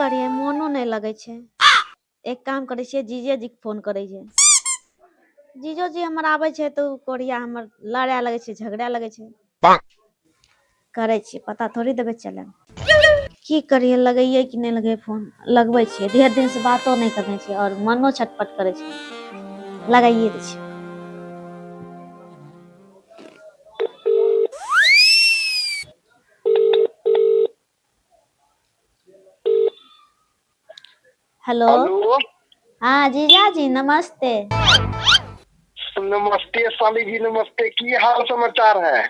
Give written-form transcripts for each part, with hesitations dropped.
करिए मोनो नहीं लगे छे। एक काम करे छे जीजे जी के फोन करे छे। जीजो जी हमर आवे छे तो कोरिया हमर लड़े लगे छे झगड़ा लगे छे। करे छे पता थोड़ी देबे चले। की करिए लगइए कि नहीं लगे फोन लगवे छे ढेर दिन से बातो नहीं करने छे और मनो छटपट करे छे लगाइए दे छे। Hello hello. हाँ जीजा जी नमस्ते। नमस्ते साली जी नमस्ते। की हाल समाचार है?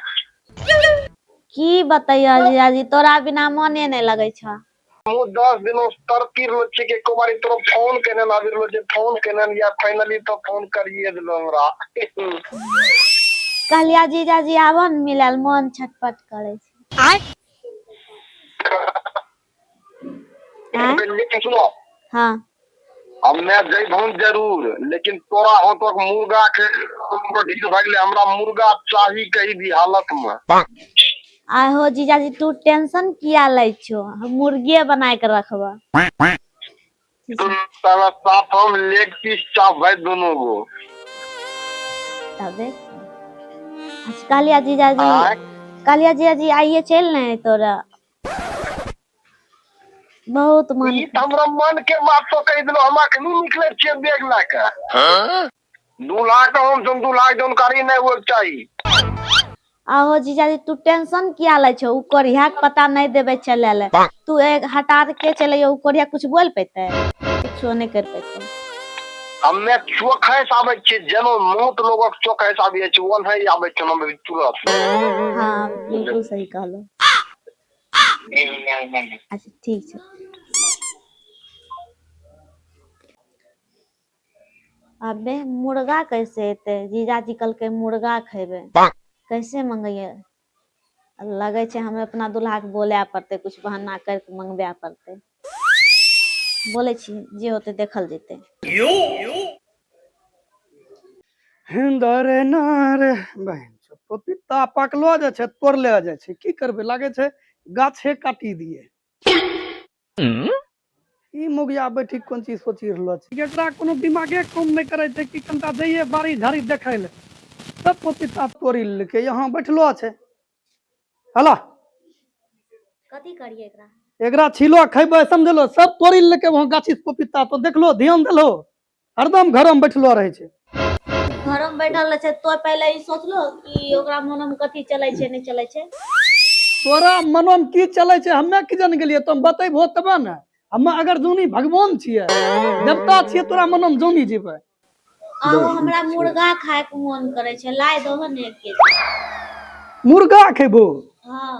की बताइए जीजा जी तोरा बिना मने नहीं लगे छा। 10 दिनों तरती रहलो छी के एको बारी तोरो फोन केने ना दिलो जे फोन केने या फाइनली तो फोन करिए दिलो हमरा। कहलिया जीजा जी आबो न मिलल मन छटपट करे छे। आय लेकिन सुनो हाँ अब मैं जइबहूं जरूर लेकिन तोरा हो तो मुर्गा के हमरा मुर्गा चाही कहीं भी हालत में। आय हो जीजा जी तू टेंशन किया ले छो हम मुर्गे बनाए के रखबा। तेरा साथ हम लेग पीस चाहबै दोनों गो। तबे कहलिया जीजा जी आइए चल नहीं तोरा बहुत मन ई त हमरा मन के बात तो कह दिलो हम अखनी निकले छिए बैग लाके। हां 2 लाख हम 2 लाख जानकारी नहीं हो चाहिए। आहो जीजा जी तू टेंशन किया ले छो उ कोरिया के पता नहीं देबे चले ले तू एक हटा के चले उ कोरिया कुछ बोल पेते कुछ नहीं कर पेते। हमें चोखैस आबै छी जनो मोट लोगक चोखैस आबै छी ओन है आबै छी हम तुरंत। हां बिल्कुल सही कहलो। अच्छा ठीक है। अबे मुर्गा कैसे एते जीजा जी कल के मुर्गा खेबे कैसे मंगइए लगे छे हमें अपना दुल्हा के बोले पड़ते कुछ बहाना करके मंगबे पड़ते बोले छी जे होते देखल जेते। हिंदरे नारे बहन पपीता पकलो जे छे तोड़ले जाय छे की करबे लागे छे गाछे काटी दिए। ई मुगिया बैठी कोन चीज सोची रहलो छे एकरा कोनो दिमागे काम नहीं करे छे कि कनता जइए बारी झाड़ी देखे ले सब पपीता तोड़ी लेके यहाँ बैठलो छे। हला कथी करिए एकरा एकरा छिलो खइबे समझलो सब तोड़ी लेके वहां गाछी से पपीता तो देखलो ध्यान देलो हरदम घर में बैठलो रहे छे। घर में बैठल छे तो पहले ई सोचलो कि ओकरा मन में कथी चले छे नहीं चले छे। तोरा मनो में की चले छे हमें की जान गेलिए तुम बतेबो तबे न हम अगर जोनी भगवान छिए देवता छिए तोरा मनो में जोनी जेबे। आओ हमरा मुर्गा खाए के मन करे छे लाय दहो ने एक केजी मुर्गा खेबो। हां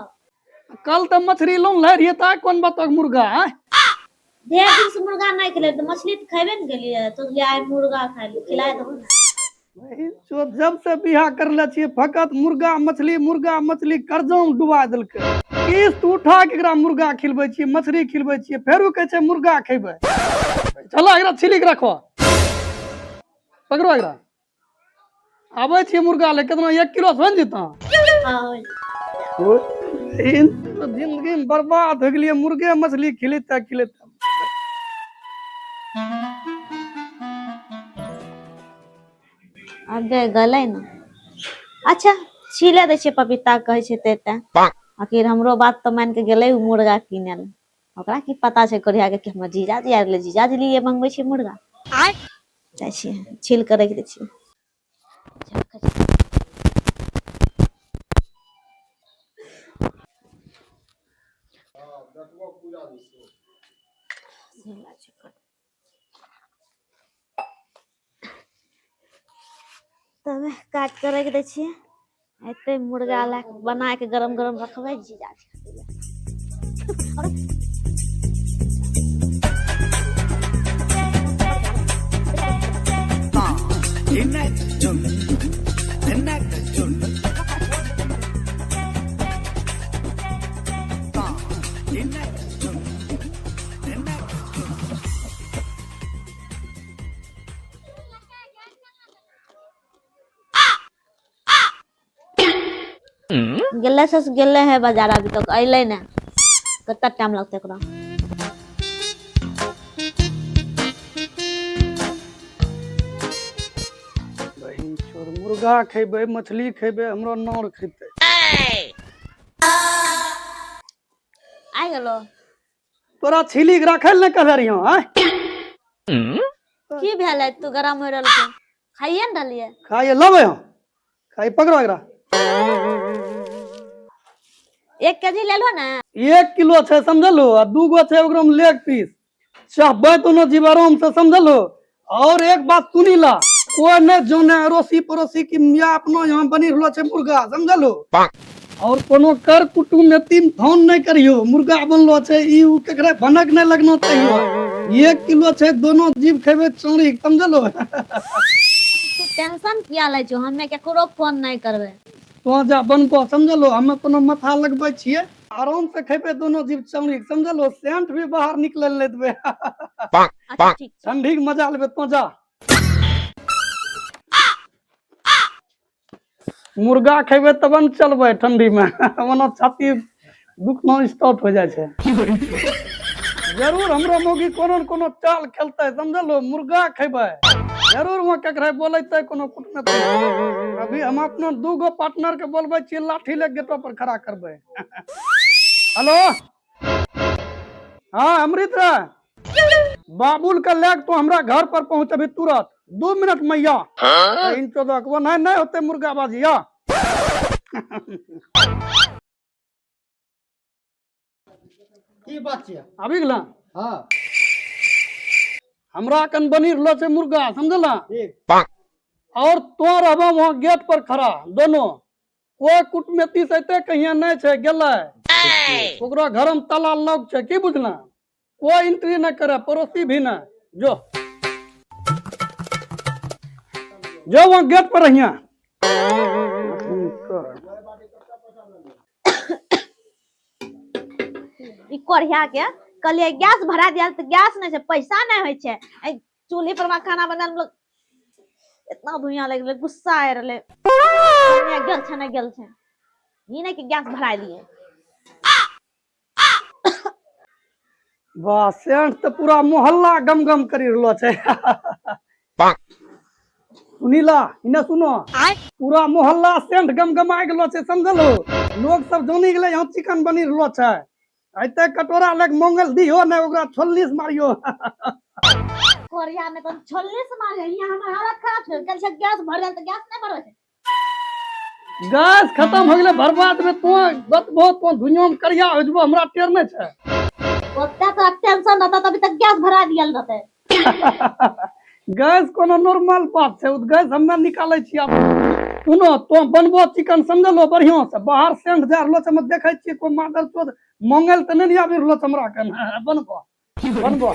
कल तो मछली लोन ले रहिए ता कौन बात मुर्गा है ढेर दिन से मुर्गा नहीं खिले तो मछली तो खाइबे न गेलिए तो आय मुर्गा खाए खिलाए दहो ना। जो जब से बियाह करले छिए फकत मुर्गा मछली कर्जा में डुबा देलके किस्त उठा के एकरा मुर्गा खिलबै छिए मछली खिलबै छिए फेरो कहे छे मुर्गा खेबै। चलो एकरा छिली के रखो पकड़ो एकरा आबै छिए मुर्गा ले कितना 1 किलो बन जेता। जिंदगी में बर्बाद हो गई मुर्गे मछली खिलेता खिलेता। अबे गले न अच्छा छीले दे छे पपीता कहे छे तेता आखिर हमरो बात तो मान के गेले उ मुर्गा किने ले ओकरा की पता छे कोरिया के कि हमर जीजा जी आर ले जीजा जी लिए मंगबै छे मुर्गा जाय छे छील के रख दे छे। तब काट के रख दे छिए एते मुर्गा ला बना के गरम गरम रखबै जीजा गेले से गेले है बाजार अभी तक अइले ना कितना टाइम लगते एकरा। मुर्गा खेबे, मछली खेबे, हमरा नार खेते। आइ गेलो। तोरा छिली के राखै ले कहले रहियो आय। की भेलै तू गरम हो रहल छै? खाइए न रहलिए। खाइए लबे हम। खाइ पकड़ो एकरा। 1 केजी ले लो ना। 1 किलो छै समझलो, आ 2 गो छै ओकरा में लेग पीस। चाहबे दोनों जीव आराम से समझलो। और एक बात सुनी ला, कोई ने जोने अड़ोसी पड़ोसी की मियाँ अपनो यहाँ बनी रहलो छै मुर्गा समझलो। और कोनो कर कुटुम में तीन फोन नहीं करियो, मुर्गा बनलो छै ई उ केकरे भनक नहीं लगनो चाहिए। 1 किलो छै, दोनों जीव खेबे चौड़ी समझलो। तू टेंशन किया ले छो? हमें केकरो फोन नहीं करबे। तो जा बनबो समझलो, हमें कोनो माथा लगबै छिए। आराम से खेबे दोनों जीव चौड़ी समझलो, सेंट भी बाहर निकले ले देबे। अच्छा ठीक छै। ठंडी के मजा लेबे तो जा। मुर्गा खेबे तब न चलबे ठंडी में। वरना छाती दुखना स्टार्ट हो जाए छै। जरूर हमरो मोगी कोनो न कोनो चाल खेलते समझलो, मुर्गा खेबे जरूर। वहाँ केकरे बोलते कोनो कुटुम। अभी हम अपना 2 गो पार्टनर के बोलबे छिए, लाठी ले गेटो पर खड़ा करबे। हेलो हाँ अमृत रे, बाबुल के लेके तो हमरा घर पर पहुंचबी तुरंत। 2 मिनट मैया। इन चौदह को नहीं होते मुर्गाबाजी या। की बात छै? अभी गेला हाँ हमरा कन बनी रहलो छै मुर्गा समझला। ठीक। और तो रहबो वहाँ गेट पर खड़ा दोनों। कोई कुटमेती से अते कहिया नहीं छै गेलै। ओकरा घर में ताला लॉक छै की बुझला। कोई एंट्री नहीं करे, पड़ोसी भी नहीं। जो वहाँ गेट पर रहिया। ई कोढ़िया के कहलिए गैस भरा दिया तो गैस नहीं छै, पैसा नहीं होय छै। ए चूल्ही पर में खाना बनल लोग इतना धुइयां लग गेल, गुस्सा आ रहले। गेल छै नहीं गेल छै, ई नहीं कि गैस भरा दिए। वाह सेंट तो पूरा मोहल्ला गम गम करी रहलो छै। सुनीला इने सुनो, पूरा मोहल्ला सेंट गम गमा गेलो छै समझलो। लोग सब जानी गेले यहाँ चिकन बनी रहलो छै। अते कटोरा लग मंगल दियो ने ओकरा छोल्लीस मारियो। कोरिया में तो छोल्ली से मारे, यहाँ हमर हालत खराब छै। कल से गैस भर जाए तो गैस नहीं भरो छै। गैस खत्म हो गेले बर्बाद में तो बतबो तो दुनिया में करिया हो जबो, हमरा टेर नहीं छै। ओते तो टेंशन रहता तभी तक गैस भरा दियल रहते। गैस कोनो नॉर्मल बात छै, गैस हमें निकाले छी। अब सुनो तो बनबो चिकन समझलो बढ़िया से, बाहर सेंट जा रहलो छै। हम देखे छी कोई मादर तो मंगल त नहीं आबि रहलो छै हमरा कन। बनबो बनबो।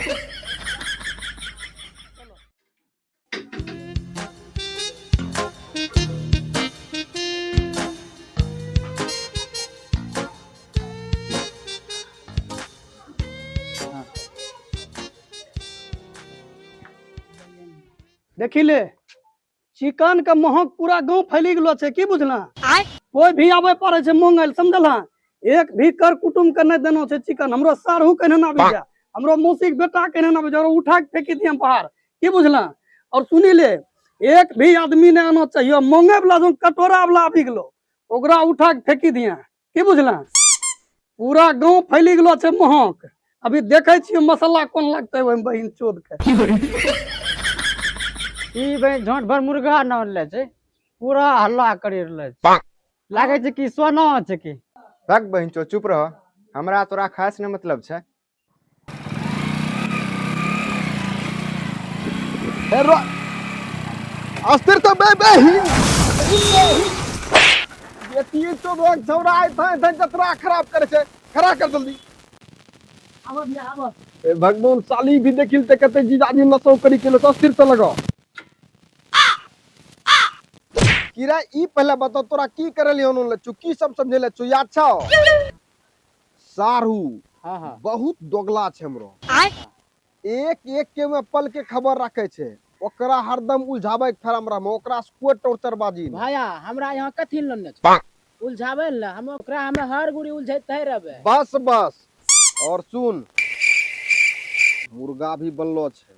देखी ले चिकन के महक पूरा गांव फैली गेलो छै की बुझला। कोई भी आवे पारे छै मंगल समझला। एक भी कर कुटुम के नहीं देनो छै चिकन। हमरो सारहू के नहीं आबि जा, हमरो मौसी के बेटा के नहीं आबि जा, उठा के फेंकी दिया बाहर की बुझला। और सुनी ले, एक भी आदमी नहीं आना चाहिए। मंगे वाला जो कटोरा वाला आबि गेलो ओकरा उठा के फेंकी दिया की बुझला। पूरा गांव फैली गेलो छै महक। अभी देखे छियै मसाला कोन लगते ओहि बहिन चोद के। ई भाई झोंट भर मुर्गा न ले छै, पूरा हल्ला करी रहले छै। लागे छै कि सोना छै कि। भग बहिन चो चुप रह, हमरा तोरा खास न मतलब छै। अस्थिर तो बेटी तो लोग छौड़ा आए थे जतरा खराब करे छै। खड़ा कर जल्दी। भगवान साली भी देखिल ते कहते जीजाजी नसो करी के लो। अस्थिर तो लगा कीरा। ई पहले बता तोरा की करे लियो न लचू, की सब समझे ले याद छौ। सारू हाँ बहुत दोगला छै हमरो। एक एक के में पल के खबर रखे छै, ओकरा हरदम उलझावे के फेरा में। ओकरा से कोई टोर्चरबाजी नहीं। भाया हमरा यहाँ कथी लन्ने छै उलझावे ल, हम ओकरा हमें हर गुड़ी उलझैते रहबे। बस बस। और सुन मुर्गा भी बनलो छै,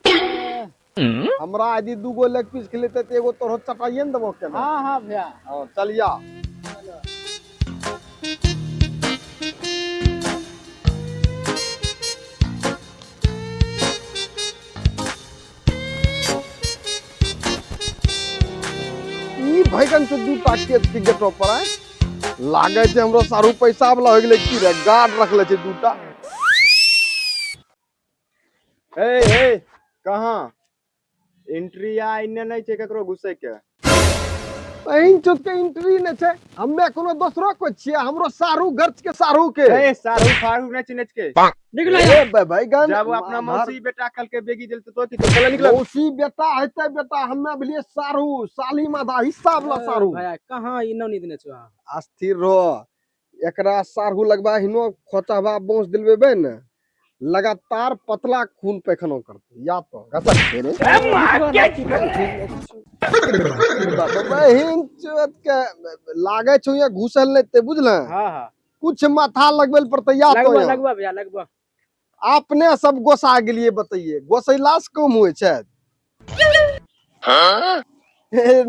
हमरा यदि 2 गो लेग पीस खिलेते तो एगो तोरो चटाइए न देबो केना। हाँ हाँ भैया। हां चलिया। ई भैगन से 2 टा के गेटो पर आए लागे छै हमरो सारू पैसा वाला हो गेले की रे गार्ड रखले छै 2 टा। ए कहां एंट्री आ इन्ने नहीं छै ककरो घुसे के। अहिं चोट के एंट्री न छै हम्मे कोनो दोसरो को छियै हमरो सारू गर्च के सारू के। ए सारू फारू न चिनच के निकल ए भैगन जब अपना मौसी बेटा कल के बेगी जल तो की चले निकल। मौसी बेटा हेते बेटा हम्मे भलिए सारू साली मादा हिस्सा वाला सारू। भैया कहां इनो नी देने छ। अस्थिर रह एकरा सारू लगबा हिनो खोचबा बोंस दिलबेबे न लगातार पतला खून पैखाना करते या तो घसक फेरे बहिन चोत के लागे छ ये घुसल नै ते बुझले। हां हां कुछ माथा लगबेल पड़ते या तो लगवा भैया लगवा। अपने सब गोसा गेलिए बताइए गोसैला से कम होय छै। हां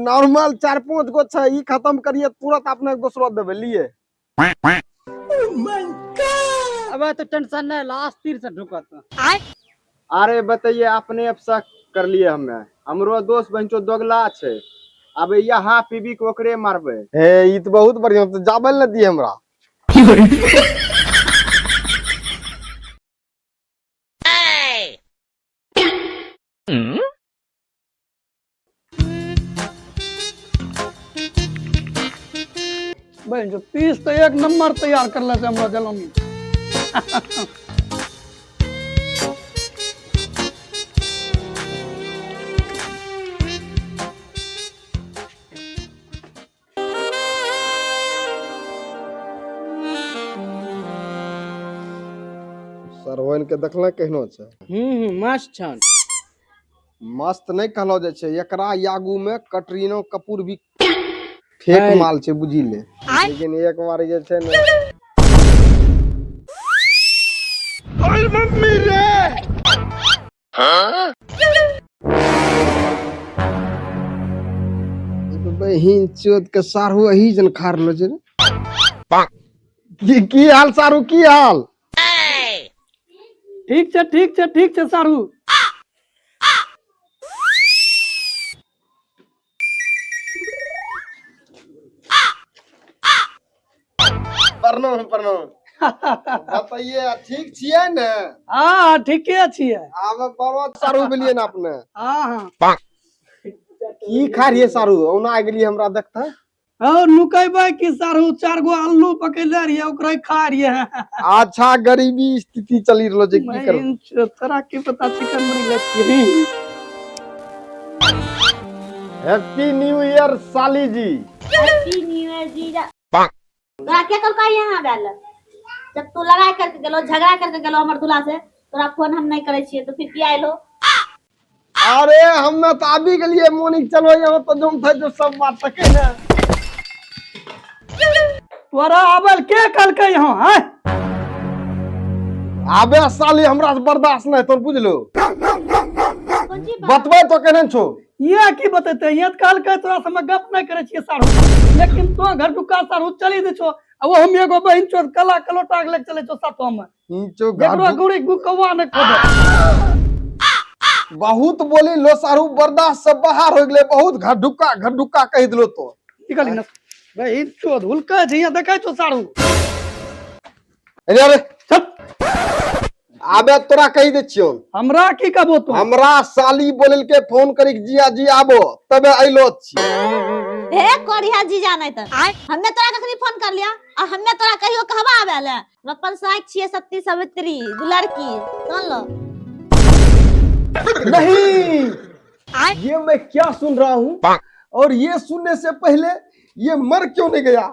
नॉर्मल 4-5 गो छै ई खत्म करिए तुरंत अपने दोसरो देबे लिए। अब तो टेंशन नहीं लास्ट तीर से ढुकत। अरे बताइए अपने अब शक कर लिए हमें हमरो दोस्त बंचो दोगला छै अब यहाँ पीबी के ओकरे मारबे। हे ई त बहुत बढ़िया तो जाबल न दिए हमरा। बहन जो पीस तो 1 नंबर तैयार कर लेते हमरा जलमी। सरवन के देखले केहनो छै। मस्त छन मस्त नहीं कहलो जाय छै एकरा यागू में कटरीना कपूर भी फेक माल छै बुझी ले। लेकिन एक बार जे छै ने ओए मम्मी रे हां बहिन चोद के सारू अही जन खार लो छै की हाल सारू की हाल। ठीक छै सारू। प्रणाम प्रणाम। बताइए ठीक छियै ने। हां ठीके छियै। आब बड़ो सारू मिलिए ना अपने। हां की खा रहिए सारू ओना आ गेलिए हमरा देखते। और नुकैबे की सारू 4 गो आलू पकैले रहिए ओकरा खा रहिए। अच्छा गरीबी स्थिति चली रहलो छै की करू तोरा की पता चिकन बनी ले। हैप्पी न्यू ईयर साली जी। हैप्पी न्यू ईयर जीजा। तोरा के कल का यहाँ बैल जब तू लड़ाई करके गेलो झगड़ा करके गेलो हमर दूल्हा से तोरा फोन हम नहीं करे छिए तो फिर की आइलो। अरे हम्मे तो आबी गेलिए मोनिक चलो यहाँ तो जम थे जो सब बात तके ना। तोरा आबल के कलके यहाँ है। आबे साली हमरा से बर्दाश्त नहीं तो बुझलो कौन ची बात बतबै तो केहन छो। ये की बतेते ये काल के तोरा से मैं गप नहीं करे छिए सारू लेकिन तो घर दुका सारू चली दे छो वो हम एगो बहिन चोर कला कलोटा ले चले छो साथो में इंचो एकरो गुड़ी गुकवा ने खोदे। बहुत बोली लो सारू बर्दाश्त से बाहर हो गेले बहुत घर ढुक्का कह दिलो तो निकली न बहिन चोद हुलका छै यहाँ देखै छो सारू। अरे अरे आबे तोरा कही दे छियो हमरा की कहबो तू हमरा साली बोलल के फोन करी जिया जी आबो तबे अइलो छी। हे कोरिया जीजा नहीं त हम्मे तोरा कखनी फोन कर लिया आ हम्मे तोरा कहियो कहबा आबेले अपन साइक छिए सत्ती सावित्री दुलार की सुन लो। नहीं ये मैं क्या सुन रहा हूँ और ये सुनने से पहले ये मर क्यों नहीं गया।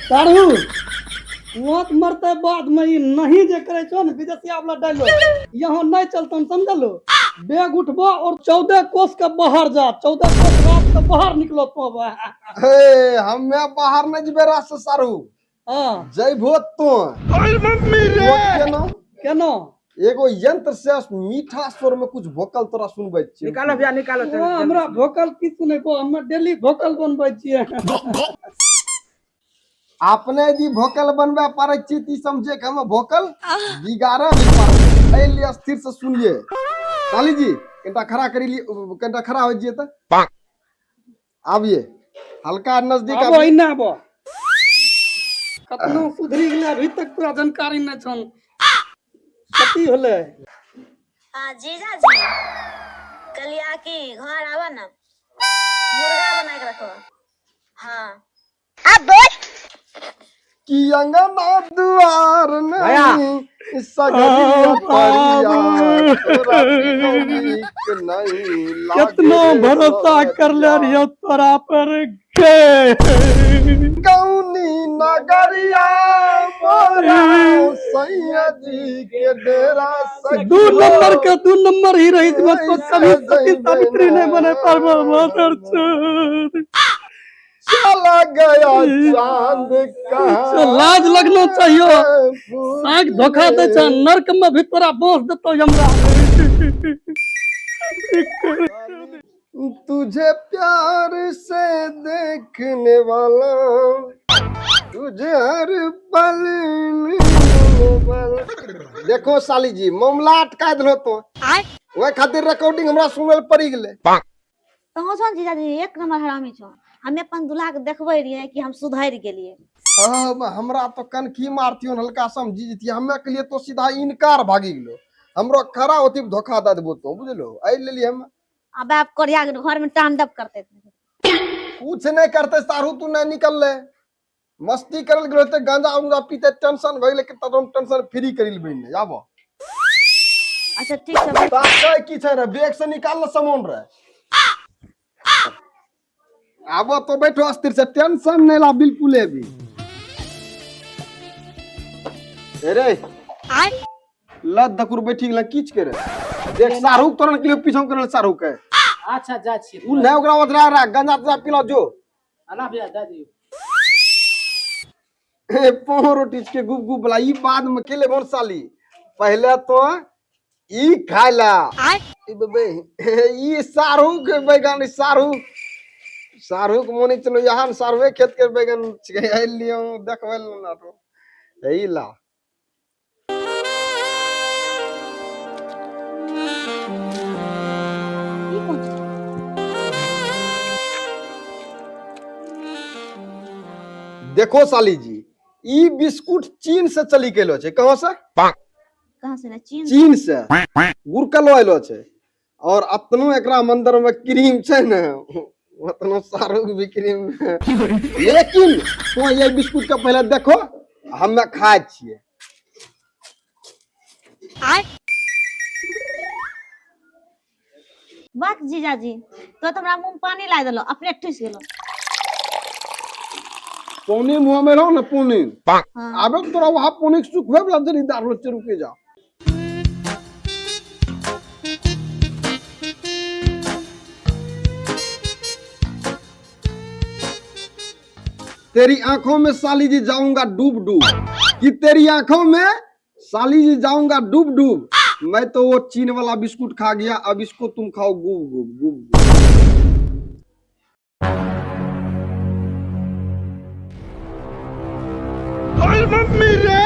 सारू मत मरते बाद में ये नहीं जे करे छो न विदेशिया वाला डायलॉग यहाँ नहीं चलतो समझलो। बैग उठबो और 14 कोस के बाहर जा 14 कोस रात के बाहर निकलो तो हे हमें बाहर नहीं जबे रास्ते सारू हां जइबो तो ओए मम्मी रे केनो केनो एगो यंत्र से मीठा स्वर में कुछ वोकल तोरा सुनबै छियै। निकालो भैया निकालो ओ, हमरा भोकल की सुनेबो, हम डेली भोकल बनबै छियै। अपने यदि भोकल बनबे पारे छी ती समझे कि हम भोकल बिगाड़े नहीं पारे। एहि लिए स्थिर से सुनिए। साली जी कनिटा खड़ा करी लिए, कनिटा खड़ा हो जिए तो आबिए हल्का नजदीक आबो आबिए। इन्ने आबो। कतना सुधरी गेलै अभी तक तोरा जानकारी नहीं छन। कथी होलै? हाँ जीजा जी, कलिया की घर आवा ना, मुर्गा बना के रखो। हाँ कि अंगना दुआर भैया। नहीं सगरिया परिया तोरा नीक नहीं लागे कितना भरोसा कर ले रियो तोरा पर के। कौनी नगरिया मोरा सैया जी के डेरा दू नंबर के दू नंबर ही रही तो कभी सती सावित्री नहीं बने पारबो मादर चोद। चला गया चांद कहाँ लाज लगना चाहिए। आग धोखा दे छ, नरक में भी तोरा बोस देतो हमरा। तुझे प्यार से देखने वाला तुझे हर पल देखो साली जी मामला अटका दिलो तो वह खातिर रिकॉर्डिंग हमरा सुनल पड़ी गेले। तो छो जीजा जी एक नंबर हरामी छो। हमें अपन दूल्हा के देखबे रहिए कि हम सुधर गेलिए। अब हमरा तो कनखी मारतियो हल्का समझी जतिए। हमें के लिए तो सीधा इनकार भागी गेलो। हमरो खरा होती धोखा दे देबो तो बुझलो। आई ले लिए हम अब आप कोरिया के घर में तांडव करते थे। कुछ नहीं करते सारू तू नहीं निकल ले मस्ती करल गेलो ते गांजा उंजा पीते टेंशन भइल लेकिन तब हम टेंशन फ्री करिल बइन जाबो। अच्छा ठीक है। ताकय की छै रे बैग से निकाल ले सामान रे। आबो तो बैठो अस्थिर से टेंशन नहीं ला बिल्कुल भी। अरे लद धकुर बैठी गेल किछ करे देख शाहरुख तोरन के लिए पीछा करल शाहरुख के। अच्छा जा छी उ नहीं ओकरा ओतरा रा गंजा तजा पिला जो अना भैया दे दियो। ए पोहो रोटी के गुप गुप वाला ई बाद में केले बोल साली पहले तो ई खाला ई बे ई शाहरुख के बैगन शाहरुख मोनी चलो यहाँ शाहरुख खेत के बैगन छिके लियो देखबल ना तो यही ला। देखो साली जी ई बिस्कुट चीन से चली गेलो छे। कहां से? कहां से ना? चीन से गुरकलो आइलो छे। और अतनो एकरा मंदिर में क्रीम छे न उतना शाहरुख भी क्रीम लेकिन तो ये बिस्कुट का पहले देखो हमें खाए छिए। बात जीजा जी तो हमरा मुंह में पानी ला देलो अपने ठुस गेलो। पौनी मुंह में रहो ना पौनी हाँ। आबे तोरा वहां पौनी सुखवे वाला जरीदार रो रुके जा। तेरी आंखों में साली जी जाऊंगा डूब डूब कि तेरी आंखों में साली जी जाऊंगा डूब डूब। मैं तो वो चीन वाला बिस्कुट खा गया अब इसको तुम खाओ गुब गुब गुब गुब। मम्मी रे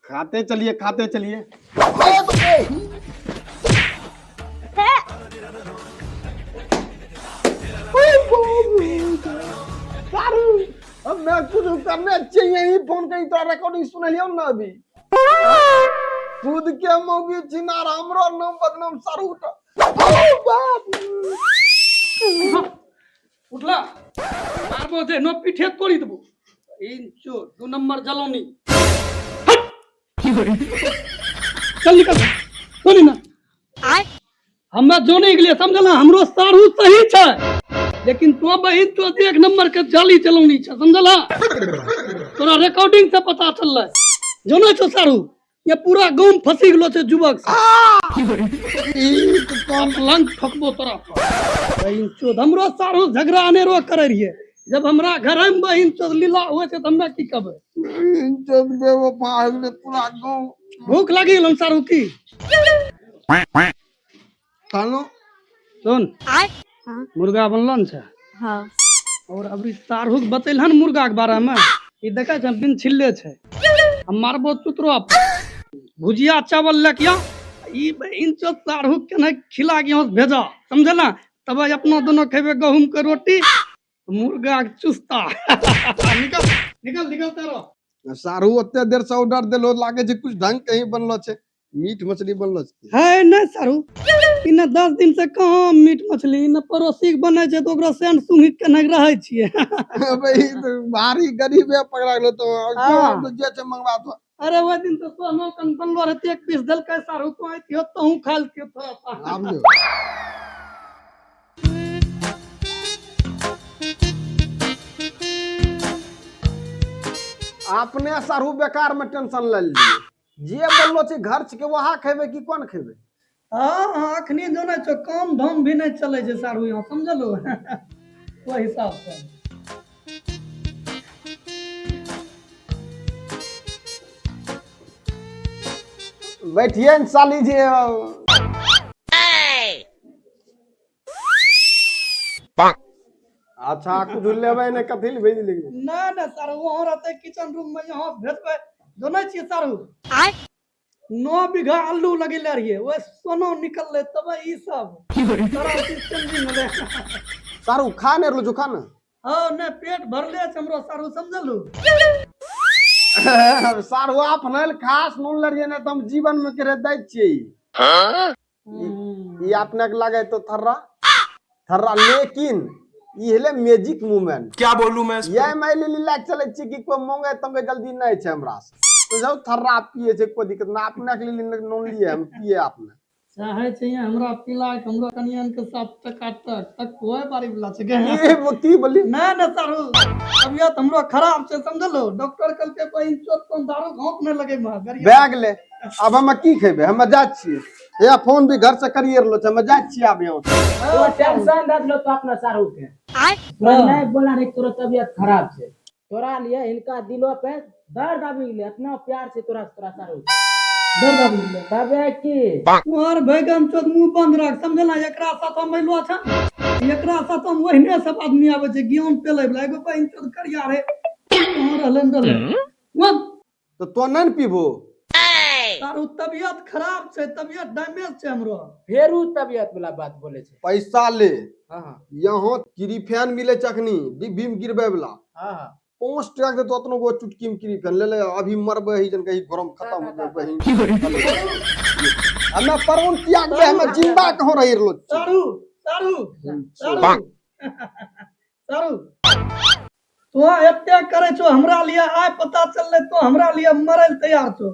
खाते चलिए खाते चलिए। अब मैं कुछ करने चाहिए ही फोन कहीं तो रिकॉर्डिंग सुन लियो ना अभी खुद के मौगी चिनार हमरो नाम बदनाम शाहरुख बाप उठला मारबो दे नो पीठे तोड़ी देबो। इन चो दू नंबर जलोनी चल निकल तोड़ी ना। हमें जोने के लिए समझला हमरो सारू सही छै लेकिन तो बहिन तो एक नंबर के जाली चलौनी छै समझला। तोरा रिकॉर्डिंग से पता चललै जोने छो सारू ये पूरा गांव में फंसी गेलो छे युवक सब। ई तो काम लंग ठोकबो तोरा पर। बहिन चोद हमरो सारो झगड़ा अनेरो करे रहिए। जब हमरा घर में बहिन चोद लीला हुए छे त हमें की कहबे? जब बेवफा है पूरा गांव भूख लगी गेल सारू की? खानो सुन हाँ मुर्गा बनलो न छे हाँ और अभी सारू के बतेलहन मुर्गा के बारे में। ई देखे छ बिन छिल्ले छे। हम मारबो चुतरो पर। भुजिया चावल लेके आ। ई बहिन चोद सारू के नहीं खिला के यहाँ से भेजा समझला। तब अपना दोनों खेबे गहूम के रोटी मुर्गा के चुस्ता। निकल निकल निकल तारो। सारू ओते देर से ऑर्डर देलो लागे छै कुछ ढंग के ही बनलो छै। मीट मछली बनलो छै। है नहीं सारू इने 10 दिन से कहाँ मीट मछली इने पड़ोसी के बने छै तो ओकरा सेंट सुंघी के नहीं रहे छिए। अबे ई तो भारी गरीबे पकड़ा गेलो तो हाँ। जे छै मंगवा दो। अरे वो दिन तो सोनो कन बनलो रहते एक पीस दलकै सारू तो आइतियो तहू खा लतियो थोड़ा सा। आब ले अपने सारू बेकार में टेंशन ले लिए। जे बोललो छै घर के वहा खेबे कि कोन खेबे? हाँ हाँ अखनी जाने छो काम धाम भी नहीं चले छै सारू यहाँ समझलो। वो हिसाब से बैठिए न साली जी। अच्छा कुछ लेबै ने कथी ले भेज लेंगे? ना ना सारू वहाँ रहते किचन रूम में यहाँ भेजबे। जाने छिए सारू 9 बीघा आलू लगेले रहिए वो सोनो निकलले तब ई सब सारा चीज चेंजिंग होले। सारू खा ने रो खाना। हाँ ने पेट भरले छ हमरो सारू समझलू। सारू अपने खास नून लड़िए ने तो हम जीवन में करे दै छियै। ई अपने के लगे तो थर्रा थर्रा लेकिन ई हेले मैजिक मूवमेंट। क्या बोलूं मैं इस पे? ये मैं लीला चले छी कि कोई मांगे तंगे जल्दी नहीं छै हमरा से। तो जाओ थर्रा पिए छै कोई दिक्कत ना। अपने के लिए नून लिए हम पिए अपने। चाहे चाहिए हमरा पिला के हमरा कनियन के साथ टका तक होए पारी वाला छै के। ये वो की बोली? ना ना सारू तबियत हमरो खराब छै समझलो। डॉक्टर कल के कोई चोट कोन दारू घोंप न लगे म गरिया। बैग ले अब हम की खेबे? हम जा छिए। या फोन भी घर से करिए रहलो छै। हम जा छिए अब यहाँ। तो टेंशन रख लो तो अपना सारू के। तोरा नहीं बोला रे तोरा तबियत खराब छे। तोरा लिए इनका दिलो पे दर्द आबि गेले। इतना प्यार से तोरा सारू दर्द आबि गेले तबे की और बैगन चोद मुंह बंद रख समझला। एकरा साथ हम मैलो छ एकरा साथ हम ओहिने सब आदमी आवे छै ज्ञान पेले वाला। एगो बहिन चोद करिया रे कहां रहलन वो तो तो नहीं पीबो? सारू तबियत खराब छै तबियत डैमेज छै हमरो। फेरू तबियत वाला बात बोले छे। पैसा ले हां हां यहाँ किरीफैन मिले चखनी डिब्बी में गिरबे वाला। हां हां 5 टका के तो अपनो गो चुटकी में किरीफैन ले ले अभी मरबे ही जन कहीं गरम खत्म हो गए बहिन। हमें परवन त्याग दे हमें जिंदा कहां रही रहलो। सारू सारू सारू सारू तो एते करे छो हमरा लिए आय पता चलले तो हमरा लिए मरे ले तैयार छो।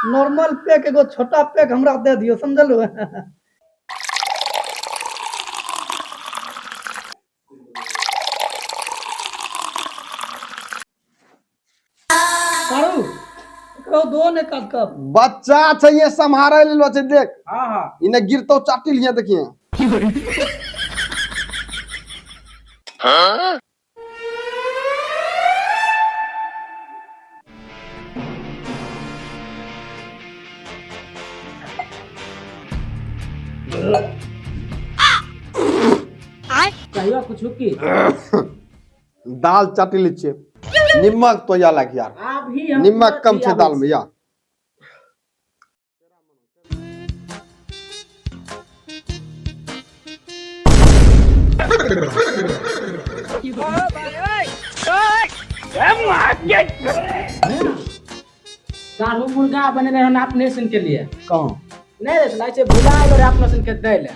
नॉर्मल पैक एगो छोटा पैक हमरा दे दियो समझलो। सारू एकरो दो ने कब कब बच्चा चाहिए संभारे लेलो छै देख। हां हां इने गिरतो चाटी लिया देखिए। कहियो कुछ की दाल चाटी ली छे। निमक तो या लाग यार। अभी निमक कम छे दाल में या। सारू मुर्गा बने रहे अपने सुन के लिए कहां नहीं रे लाइ छे भुला रे अपना सुन के दे ले।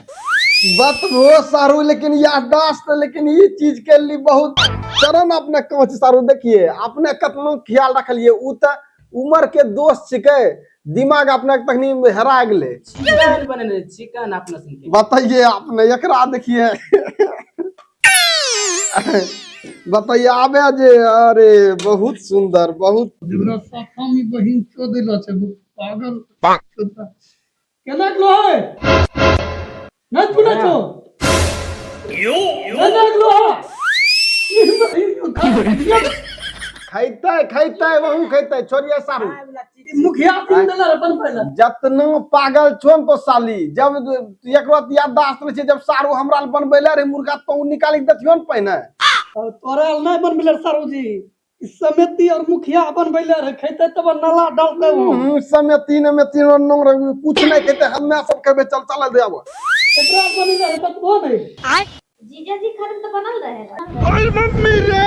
बात रो सारू लेकिन याददाश्त लेकिन ये चीज के लिए बहुत चरण अपने कहाँ से सारू देखिए अपने कतनो ख्याल रखलिए उ त उम्र के दोस्त छिके। दिमाग अपने तखनी हेरा गेले। चिकन बने रहे चिकन अपना सुन के बताइए आपने एकरा देखिए। बताइए आबे जे अरे बहुत सुंदर बहुत हमरा साथ हम बहिन चोद दिला छै पागल केना गलो है न सुने छो केना गलो खैते वहू खैते छोड़िए सारू मुखिया तीन देला अपन पहले जतनो पागल छोन तो साली जब एक बात याददाश्त रहे छै जब सारू हमरा ल बनबैले रहे मुर्गा तो उ निकाल के दथियो न पहिने तोरा नहीं बनबिले सारू जी समिति और मुखिया बनबैले रहे खैते तब नाला डालते वो समिति ने में तीनों नंबर कुछ नहीं खेते हमें सब खेबे चल चल देब एकरा बनी रहे बतबो नहीं जीजा जी घर में तो बनल रहेगा। ओए मम्मी रे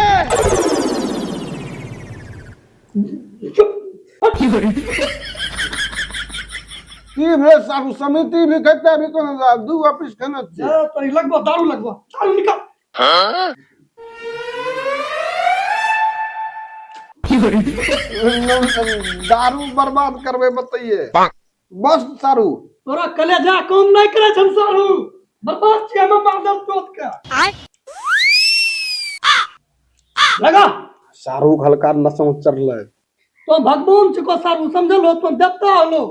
की भे सारू समिति भी खेते अभी को दू ऑफिस खाना छै तो लगबो दारू लगबो दारू निकाल दारू बर्बाद करबे बताइए बस सारू तोरा कलेजा काम नहीं करे छम सारू बर्बाद छी हम मारदल तोत के लगा सारू हल्का नशा चढ़ले तो भगवान छिको सारू समझलो तो देवता होलो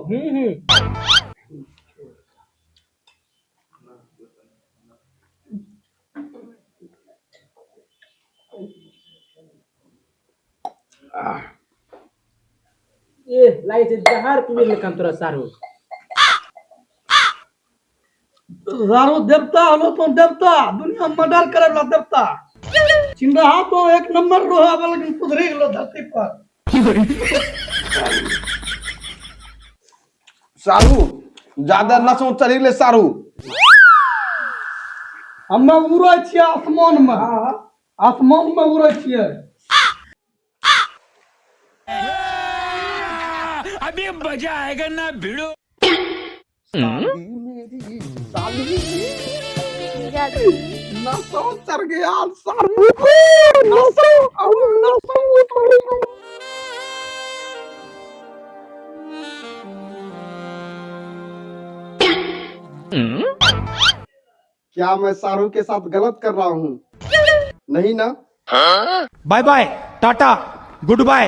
ये लागे छै जहर पीबे लेकिन तोरा सारू सारू देवता होलो तो देवता दुनिया में मर्डर करे वाला देवता चिंडहा तो एक नंबर रोहा वाला लेकिन सुधरी गेलो धरती पर सारू ज्यादा नशा चढ़ले सारू हम्मे उड़ै छियै आसमान में उड़ै छियै अभी मजा आएगा ना भिड़ो। जीजा जी नशा चढ़ गया सारू नशा क्या मैं सारू के साथ गलत कर रहा हूँ नहीं ना bye bye tata good bye